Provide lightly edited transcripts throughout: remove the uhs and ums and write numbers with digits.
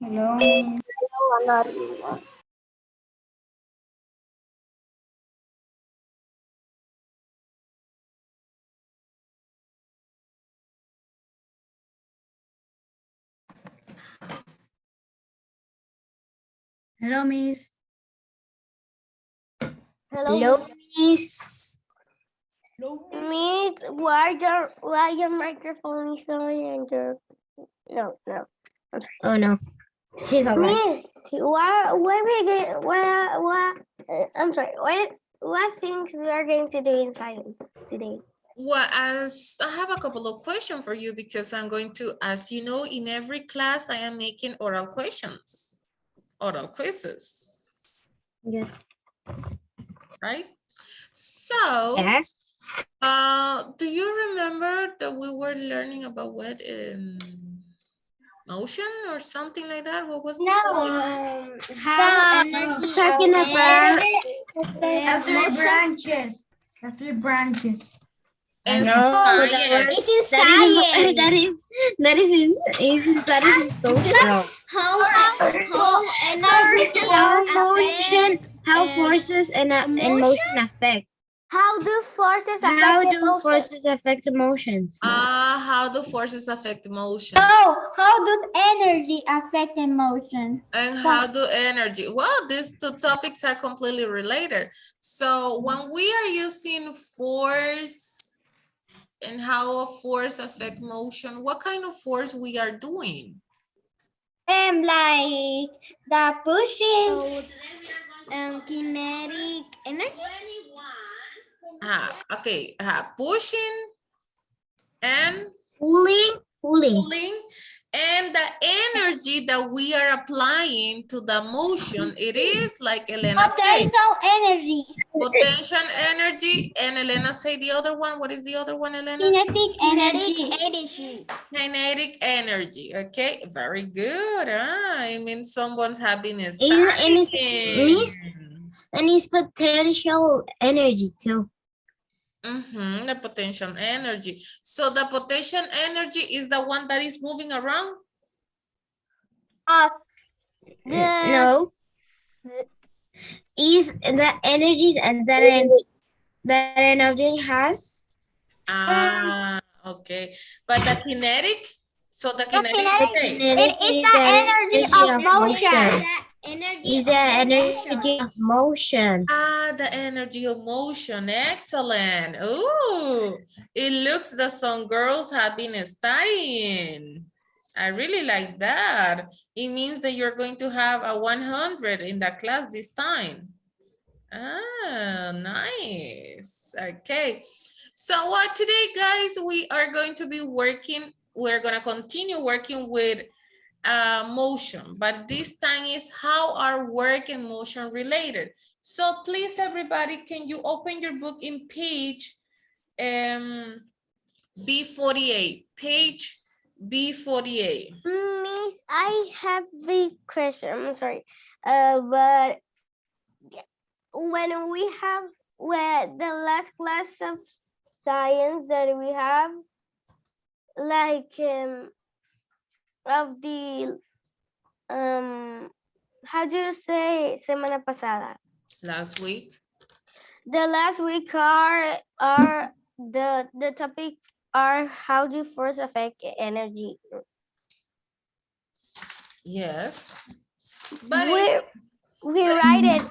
Hello, Miss. Hello, Miss. Hello, Miss. Miss, why your microphone is on and your no. Oh no, he's all right. Miss, why we going I'm sorry, what things we are going to do in silence today? Well, as I have a couple of questions for you because I'm going to, as you know, in every class I am making oral questions, oral quizzes, Yes. right? So, Yes. do you remember that we were learning about what motion or something like that? What was it? How Talking about The three branches. The three branches. And no, science. it's in that is science. that is in social. How forces and emotion affect. How do forces affect How do emotions? forces affect emotions? How do forces affect motion? How does energy affect emotion? And how do energy? Well, these two topics are completely related. So when we are using force and how a force affect motion, what kind of force we are doing? Like the pushing. Kinetic energy. Okay, pushing and Pulling. pulling, and the energy that we are applying to the motion, it is like Elena said, Potential energy. potential energy, and Elena say the other one. What is the other one, Elena? Kinetic energy. Kinetic energy. Okay, very good. I mean, someone's having a And study. it's potential energy too. The potential energy. So the potential energy is the one that is moving around? No. Is the energy that an object has? Okay. But the kinetic? So the kinetic, The okay. kinetic is the energy of motion. Is the energy of motion. The energy of motion. Excellent. Ooh, it looks that some girls have been studying. I really like that. It means that you're going to have a 100 in the class this time. Nice. Okay. So today, guys, we are going to be working, we're going to continue working with motion, but this time is how are work and motion related. So please, everybody, can you open your book in page B48, page B48. Miss, I have the question. I'm sorry. But when we have the last class of science that we have, like of the how do you say semana pasada? Last week. The last week are the topic are how do force affect energy. Yes. But we write it.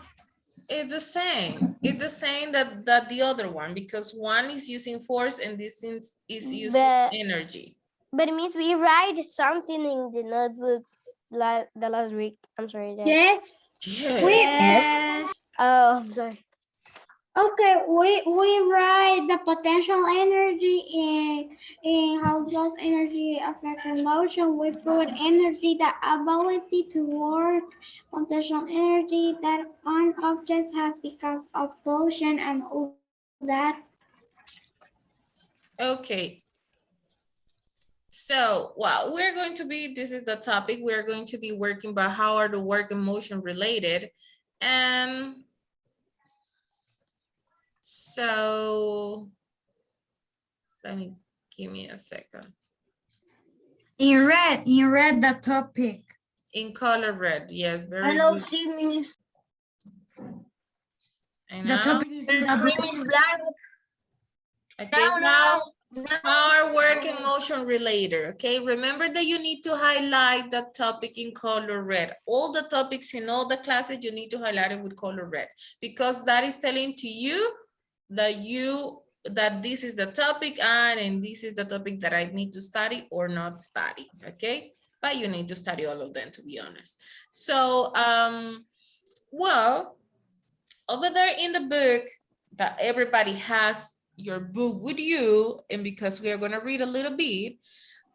It's the same. It's the same that the other one, because one is using force and this is using energy. But it means we write something in the notebook the last week. I'm sorry. Yes. Yes. Oh, I'm sorry. Okay, we write the potential energy in how does energy affect emotion. We put energy, the ability to work, potential energy that an object has because of motion and all that. Okay. So, well, we're going to be, this is the topic, we're going to be working about how are the work and motion related. And so, give me a second. In red the topic. In color red. Yes, very Hello, good. see Miss. And The now, topic is The screen is blank. okay, Now, how are work and motion related? Okay, remember that you need to highlight the topic in color red. All the topics in all the classes, you need to highlight it with color red because that is telling to you that this is the topic and this is the topic that I need to study or not study. Okay, but you need to study all of them, to be honest. So, well, over there in the book that everybody has your book with you, and because we are going to read a little bit,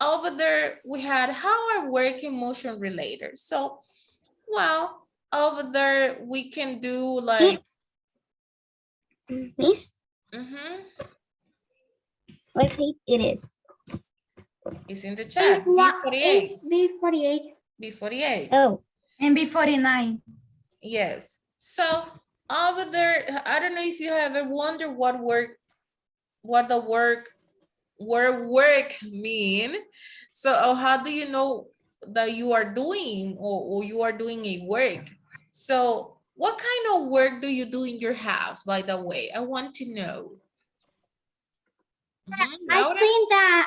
over there we had how are work and motion related. So, well, over there we can do like, Miss, what page it is? it's in the chat, B48. B48. B48. Oh, And B49. Yes. So over there, I don't know if you have ever wondered what the word work mean. So how do you know that you are doing or you are doing a work? So what kind of work do you do in your house, by the way? I want to know. I Laura? clean the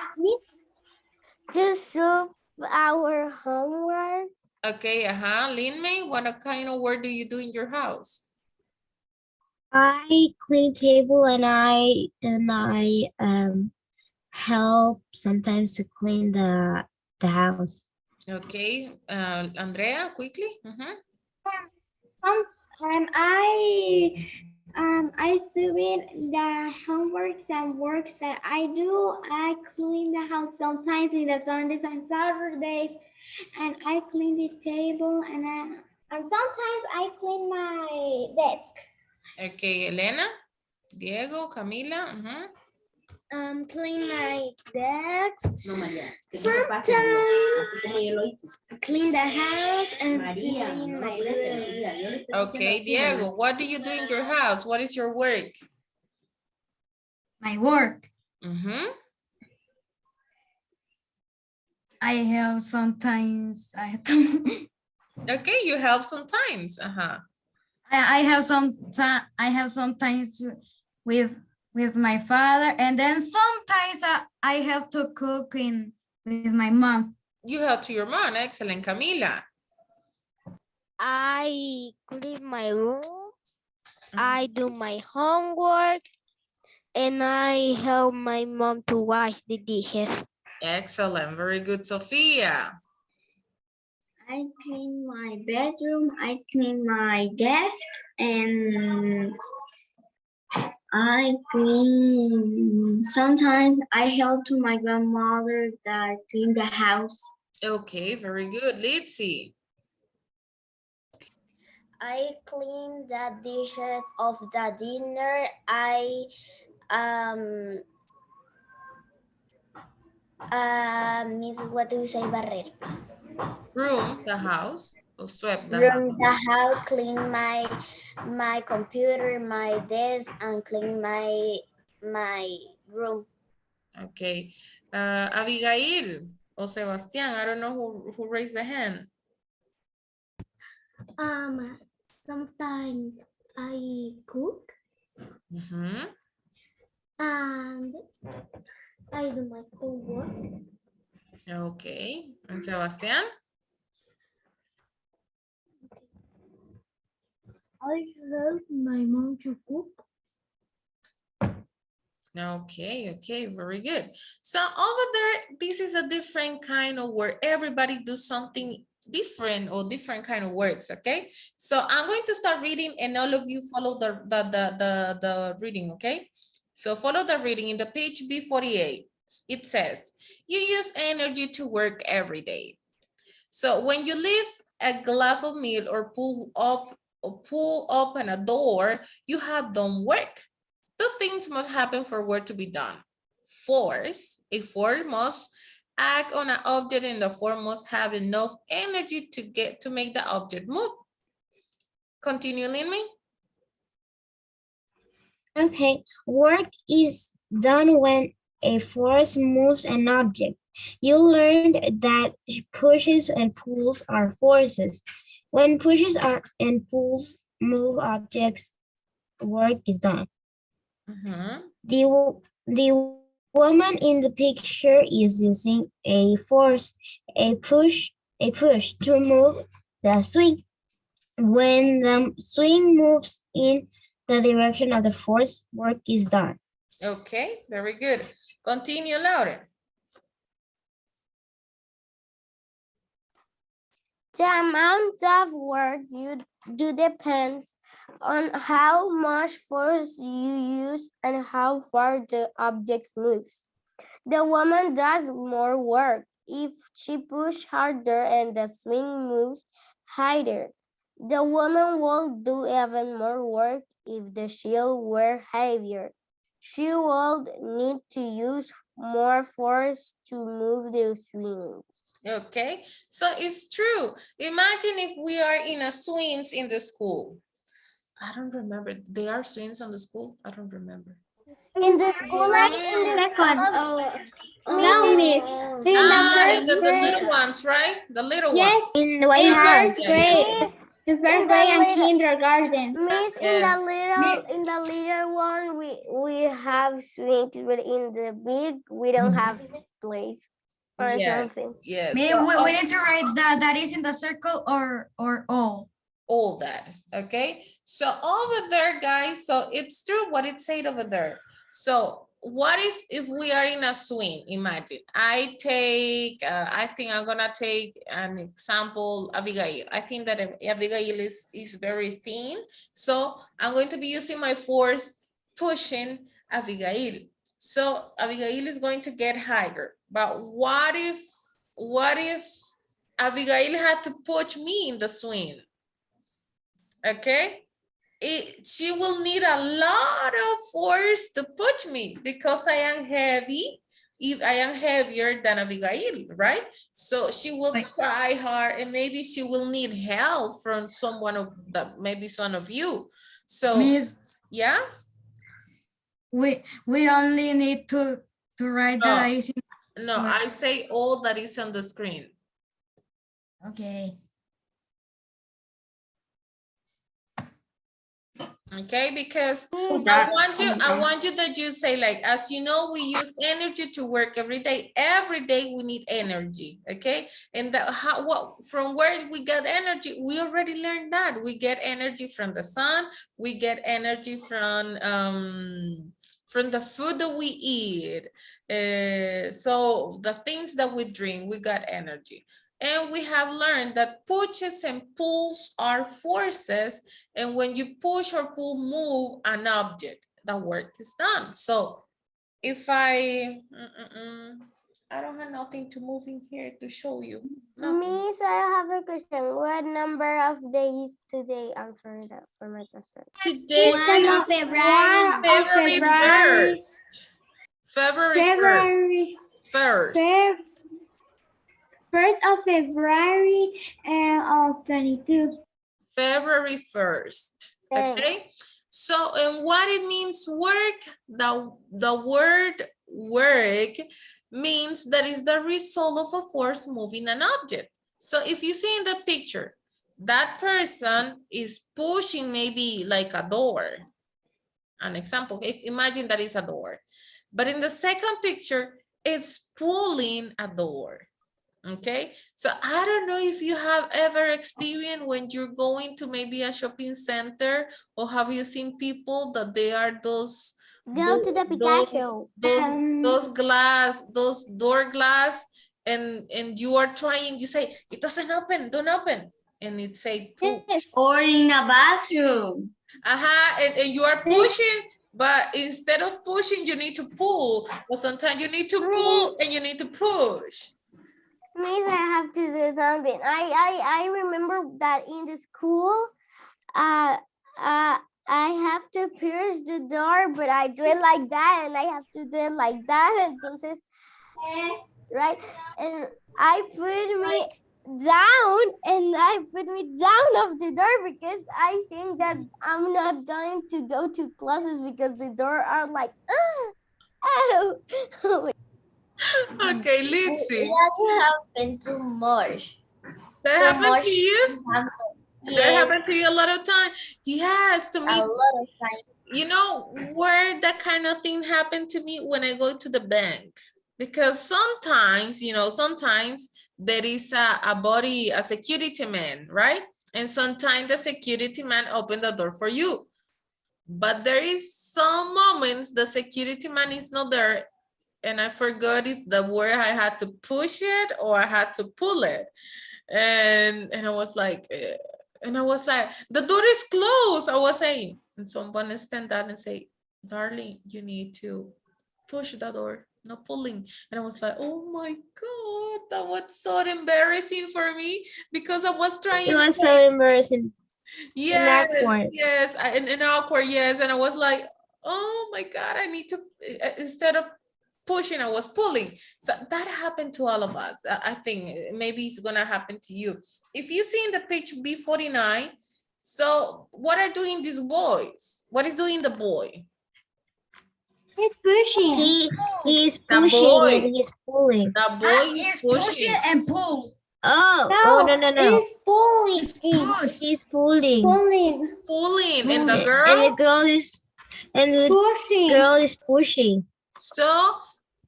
To solve our homework. Okay, Lin May, what kind of work do you do in your house? I clean table and I help sometimes to clean the house. Okay, Andrea, quickly. I do it the homeworks and works that I do. I clean the house sometimes in the Sundays and Saturdays, and I clean the table and sometimes I clean my desk. Okay, Elena, Diego, Camila. Clean my desk. Sometimes clean the house and clean my room. Okay, Diego, what do you do in your house? What is your work? My work. I help sometimes. Okay, you help sometimes. I have sometimes with my father, and then sometimes I have to cook with my mom. You help to your mom. Excellent. Camila. I clean my room. I do my homework, and I help my mom to wash the dishes. Excellent. Very good, Sophia. I clean my bedroom, I clean my desk, and I clean. Sometimes I help to my grandmother that clean the house. Okay, very good. Litzy. I clean the dishes of the dinner. I Miss, what do you say, barrer? Room, the house. Or sweep the Room house. the house, clean my computer, my desk, and clean my room. Okay. Abigail or Sebastian. I don't know who raised the hand. Sometimes I cook and I do my homework. Okay. And Sebastian? I help my mom to cook. Okay, very good. So over there, this is a different kind of work. Everybody do something different or different kind of works, okay? So I'm going to start reading and all of you follow the reading, okay? So follow the reading in the page B48. It says, you use energy to work every day. So when you lift a glass of milk or pull open a door, you have done work. Two things must happen for work to be done. Force, a force must act on an object and the force must have enough energy to make the object move. Continue, Linmi. Okay, work is done when a force moves an object. You learned that pushes and pulls are forces. When pushes are and pulls move objects, work is done. Mhm. The woman in the picture is using a force, a push to move the swing. When the swing moves in the direction of the force, work is done. Okay, very good. Continue, Laura. The amount of work you do depends on how much force you use and how far the object moves. The woman does more work if she pushes harder and the swing moves higher. The woman will do even more work if the shield were heavier. She will need to use more force to move the swing. Okay, so it's true. Imagine if we are in a swims in the school. I don't remember. There are swims on the school. I don't remember. In the school, like in the No, miss. In the Ah, first the grade. little ones, right? The little Yes, ones. In the White in House. first grade. In first grade and kindergarten. Miss, Yes. in the little one, we have swings, but in the big, we don't have place or Yes, something. yes. We, So, we need to write that is in the circle or all. all that, okay? So over there, guys, so it's true what it said over there. So what if we are in a swing? Imagine I take, I think I'm gonna take an example, Abigail. I think that Abigail is very thin. So I'm going to be using my force pushing Abigail. So Abigail is going to get higher. But what if Abigail had to push me in the swing? Okay, she will need a lot of force to push me because I am heavy. If I am heavier than Abigail, right? So she will try hard and maybe she will need help from someone of the, maybe some of you. So Miss, yeah. we only need to write that is in No, I say all that is on the screen. okay. Okay, because I want you that you say, like, as you know, we use energy to work every day. Every day we need energy, okay? And from where we get energy, we already learned that. We get energy from the sun, we get energy from the food that we eat. So the things that we drink, we got energy. And we have learned that pushes and pulls are forces. And when you push or pull, move an object, the work is done. So if I don't have nothing to move in here to show you. Nothing. Miss, I have a question. What number of days today? I'm sorry for my question. Today is February. February 1st. February 1st. 1st of February and of 22. February 1st. Okay. So, and what it means work, the word work means that is the result of a force moving an object. So if you see in the picture, that person is pushing maybe like a door. An example, imagine that is a door. But in the second picture, it's pulling a door. Okay, so I don't know if you have ever experienced when you're going to maybe a shopping center, or have you seen people that they are those Go to the Picasso. those door glass, and you are trying, you say it doesn't open, don't open, and it say push. Or in a bathroom. And you are pushing, but instead of pushing, you need to pull. But sometimes you need to pull and you need to push. Miss, I have to do something. I remember that in the school, I have to pierce the door, but I do it like that, and I have to do it like that, entonces, right? And I put me down, and I put me down of the door because I think that I'm not going to go to classes because the door are like, oh. Okay, let's see. That happened too much. That Too happened much. to you? That Yes, happened to you a lot of time? Yes, to a me. lot of time. You know where that kind of thing happened to me? When I go to the bank. Because sometimes, sometimes there is a security man, right? And sometimes the security man open the door for you. But there is some moments the security man is not there and I forgot it, the word I had to push it or I had to pull it. And I was like, the door is closed, I was saying. And someone stand up and say, darling, you need to push the door, not pulling. And I was like, oh my God, that was so embarrassing for me because I was trying It to was so say, embarrassing. yes, awkward. yes, and awkward, yes. And I was like, oh my God, I need to, instead of pushing, I was pulling. So that happened to all of us. I think maybe it's gonna happen to you. If you see in the page B49, so what are doing these boys? What is doing the boy? He's pushing. He is The pushing boy. and he's pulling. The boy is It's pushing pushing. and pull. No. He's pulling. It's push. He's pulling. Pulling. He's pulling, and the And the girl. girl is Pushing. pushing. So,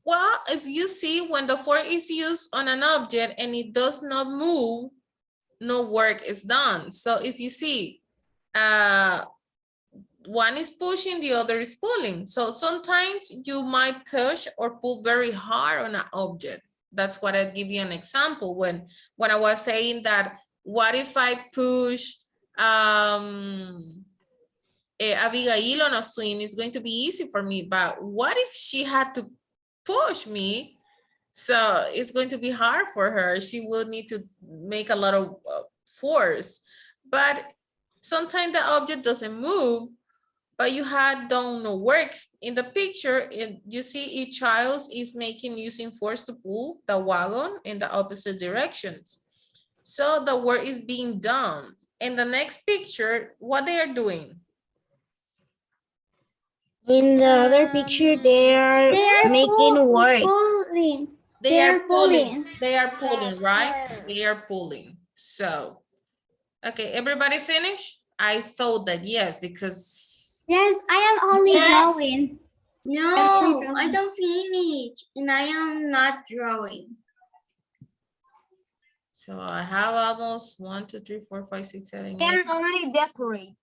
well, if you see when the fork is used on an object and it does not move, no work is done. So if you see, one is pushing, the other is pulling. So sometimes you might push or pull very hard on an object. That's what I'd give you an example when I was saying that, what if I push Abigail on a swing? It's going to be easy for me, but what if she had to push me? So it's going to be hard for her. She will need to make a lot of force, but sometimes the object doesn't move, but you had done no work. In the picture, you see each child is using force to pull the wagon in the opposite directions. So the work is being done. In the next picture, what they are doing? In the other picture, they are making work. Pulling. They are pulling. pulling. They are pulling, right? They are pulling. So, okay, everybody finished? I thought that yes, because Yes, I am only drawing. No, I don't finish, and I am not drawing. so I have almost 1, 2, 3, 4, 5, 6, 7, 8. Can only decorate.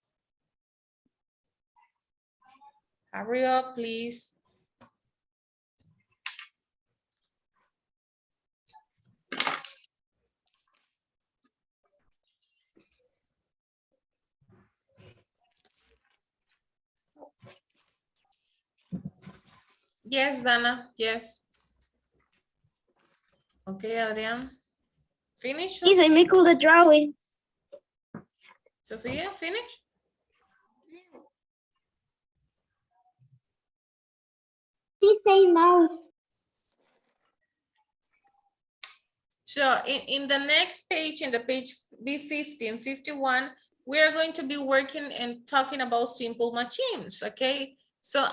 Hurry up, please. Yes, Dana, yes. Okay, Adrian. Finish? Please, I make all the drawings. Sophia, finish? He say no. So in the next page, in the page B50 and 51, we are going to be working and talking about simple machines, okay? So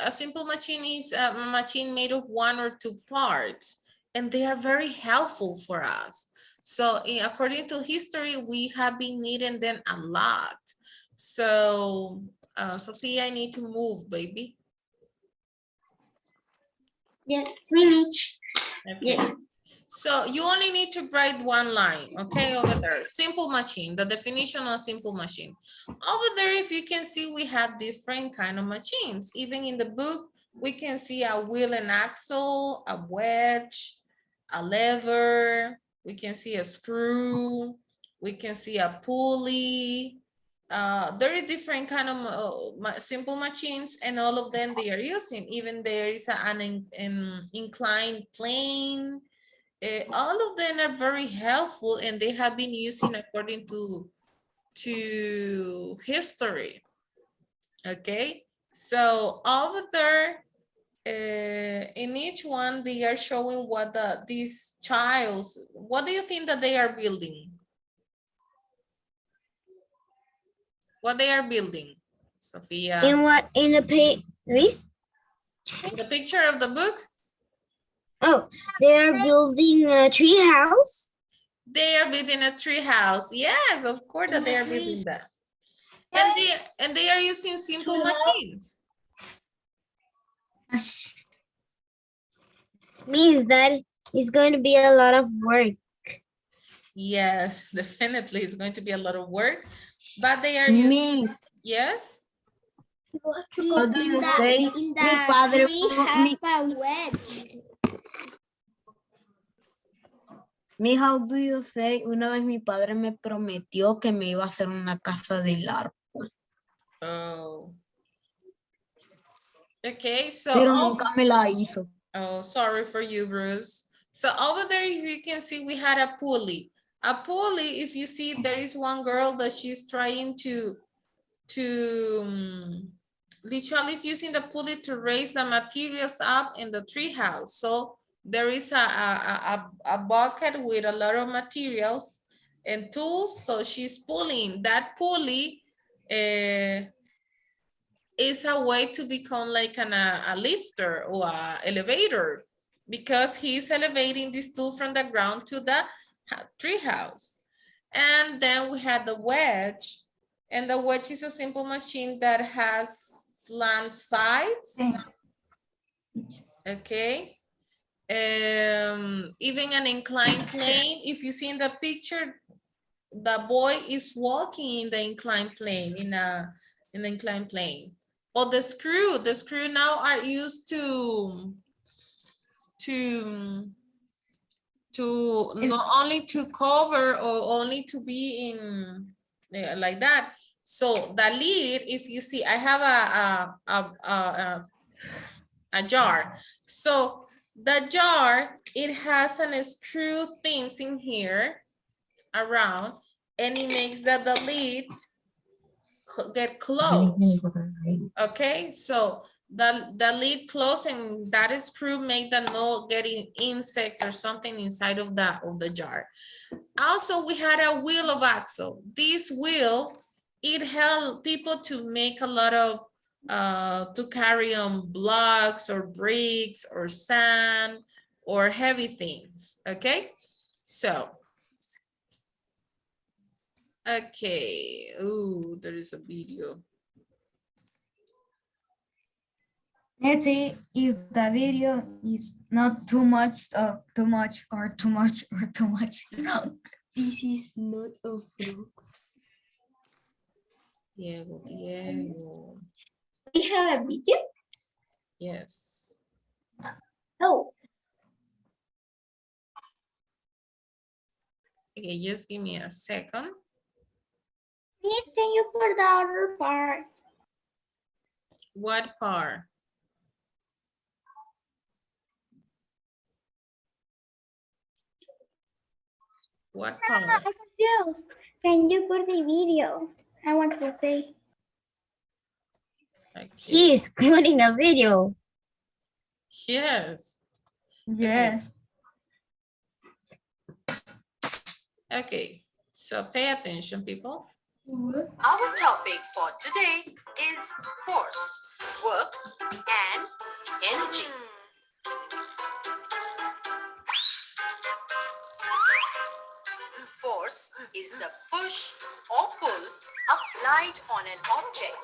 a simple machine is a machine made of 1 or 2 parts, and they are very helpful for us. So according to history, we have been needing them a lot. So Sophia, I need to move, baby. Yes, finish. Okay. Yeah. So you only need to write 1 line, okay, over there. Simple machine, the definition of simple machine. Over there, if you can see, we have different kind of machines. Even in the book, we can see a wheel and axle, a wedge, a lever. We can see a screw. We can see a pulley. There is different kind of simple machines, and all of them they are using. Even there is an inclined plane. All of them are very helpful, and they have been using according to history. Okay, so over there in each one they are showing what these childs, what do you think that they are building? What they are building, Sophia? In what? In the page? In the picture of the book? Oh, they are building a tree house. They are building a tree house. Yes, of course that they are building that. And they are using simple machines. Means that it's going to be a lot of work. Yes, definitely it's going to be a lot of work, but they are using, yes. How do you say? Mi padre, how do you say? Una vez mi padre me prometió que me iba a hacer una casa del árbol, Oh. Okay, so pero nunca me la hizo. oh, sorry for you, Bruce. So over there, you can see we had a pulley. A pulley, if you see, there is one girl that she's trying to Lichelle is using the pulley to raise the materials up in the tree house. So there is a bucket with a lot of materials and tools. So she's pulling. That pulley is a way to become like a lifter or a elevator, because he's elevating this tool from the ground to the tree house. And then we had the wedge, and the wedge is a simple machine that has slant sides. Okay. Even an inclined plane. If you see in the picture, the boy is walking in the inclined plane, in the inclined plane. But the screw now are used to not only to cover or only to be in like that. So the lid, if you see, I have a jar. So the jar, it has an screw things in here around, and it makes that the lid get closed. Okay, so the lid close, and that screw make the no getting insects or something inside of the jar. Also, we had a wheel of axle. This wheel, it helped people to make a lot of to carry on blocks or bricks or sand or heavy things. Okay, so okay. Ooh, there is a video. Let's see if the video is not too much or too much or too much or too much. This is not a frogs. Diego. We have a video. Yes. Oh, Okay, just give me a second. Please, can you put the other part? What part? What part? I'm confused. Can you put the video? I want to say. Okay. he is putting a video. Yes. Yes. Okay. So pay attention, people. Our topic for today is force, work, and energy. Force is the push or pull applied on an object.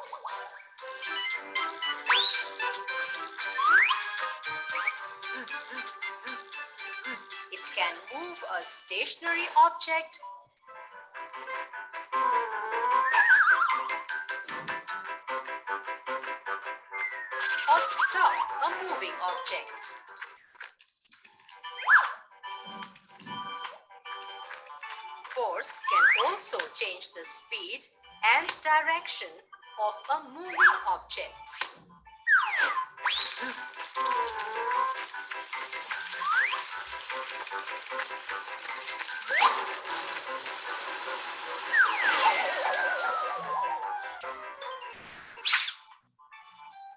It can move a stationary object or stop a moving object. Force can also change the speed and direction of a moving object.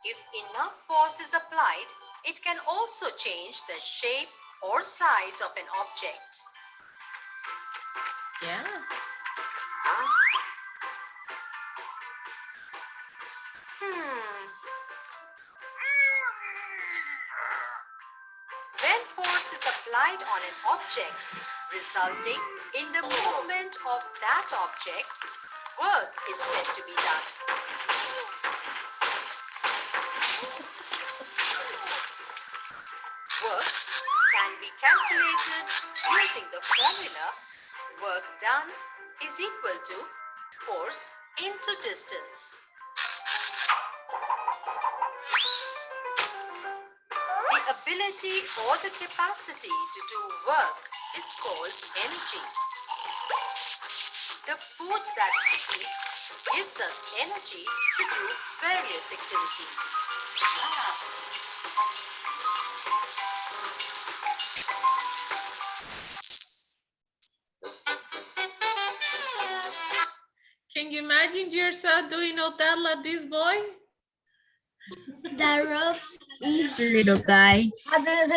If enough force is applied, it can also change the shape or size of an object. Yeah. When force applied on an object, resulting in the movement of that object, work is said to be done. Work can be calculated using the formula work done is equal to force into distance. The ability or the capacity to do work is called energy. The food that we eat gives us energy to do various activities. Can you imagine yourself doing all that like this boy? The rope is Little guy. Yes.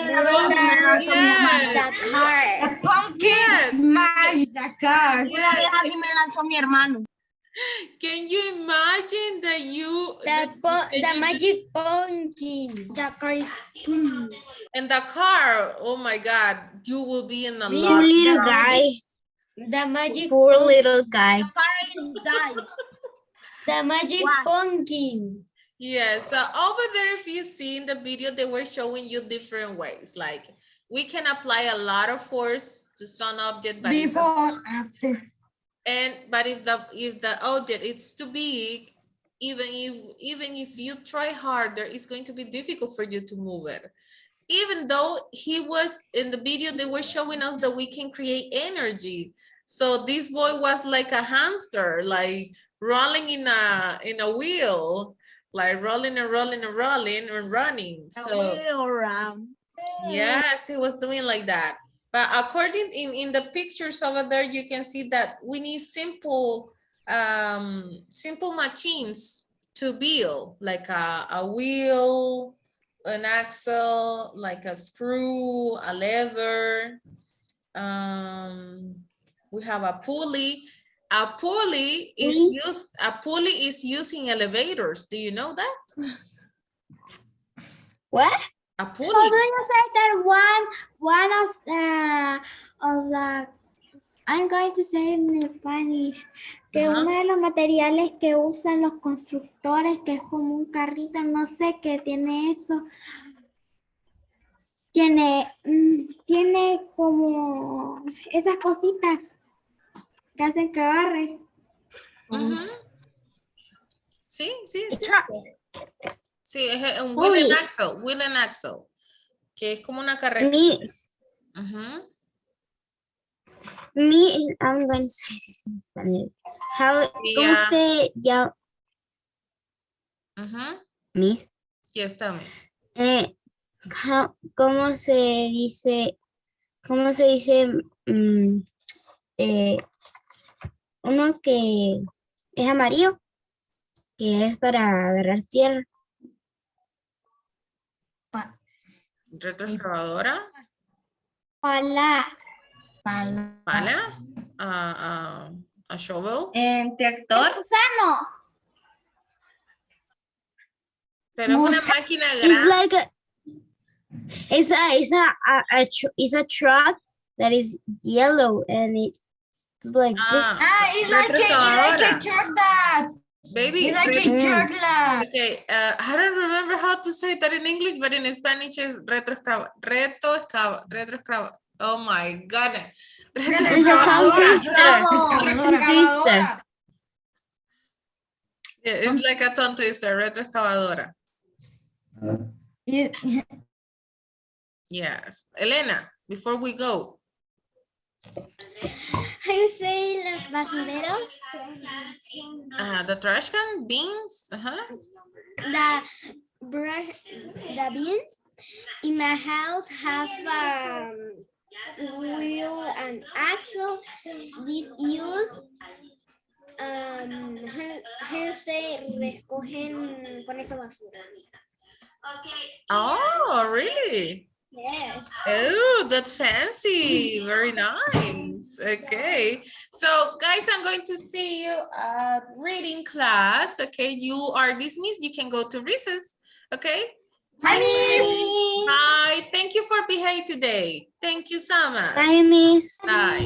the car. The pumpkin Yes. smashed the car. Can you imagine that you The magic pumpkin. The car is in the car? Oh my God, you will be in a Poor lot. little guy. the magic Poor little guy. The magic pumpkin. Yes, so over there, if you see in the video, they were showing you different ways. Like we can apply a lot of force to some object, but if the, Before, after. but if the object is too big, even if you try harder, it's going to be difficult for you to move it. Even though he was in the video, they were showing us that we can create energy. So this boy was like a hamster, like rolling in a wheel, like rolling and rolling and rolling and running. So around. yes, he was doing like that. But according in the pictures over there, you can see that we need simple machines to build, like a wheel, an axle, like a screw, a lever. We have a pulley. A pulley is using elevators. Do you know that? What? A So pulley. do you say that one of the I'm going to say it in Spanish, que Ajá. uno de los materiales que usan los constructores, que es como un carrito, no sé qué tiene eso, tiene como esas cositas que hacen que agarre. Ujú. Sí. Sí, es un Pulleys. wheel and axle, que es como una carreta. Ujú. I'm going to say this in Spanish. How, ¿cómo Yeah. se llama? Ujú. Miss. Yes, tell me. ¿Cómo se dice? Uno que es amarillo, que es para agarrar tierra. Retroexcavadora, Pala. pala, a shovel, Tractor. Gusano. pero es una máquina It's grande. like it's a truck that is yellow and it's like this. It's like a Retroexcavadora. truck that. Baby, It's like a truck that. okay, I don't remember how to say that in English, but in Spanish is retroexcavadora. Oh my God. It's a tongue twister. Excavadora. Yeah, it's like a tongue twister, retroexcavadora. Yes. Elena, before we go. How you say los basureros? The trash can, beans. The beans in my house have wheel and axle. This use how you say recogen con esa basura. Oh, really? Yes. Oh, that's fancy. Very nice. Okay. So, guys, I'm going to see you at reading class. Okay, you are dismissed. You can go to recess. Okay. Hi, Miss. Hi. Thank you. you for being here today. Thank you so much. Bye, Miss. Bye.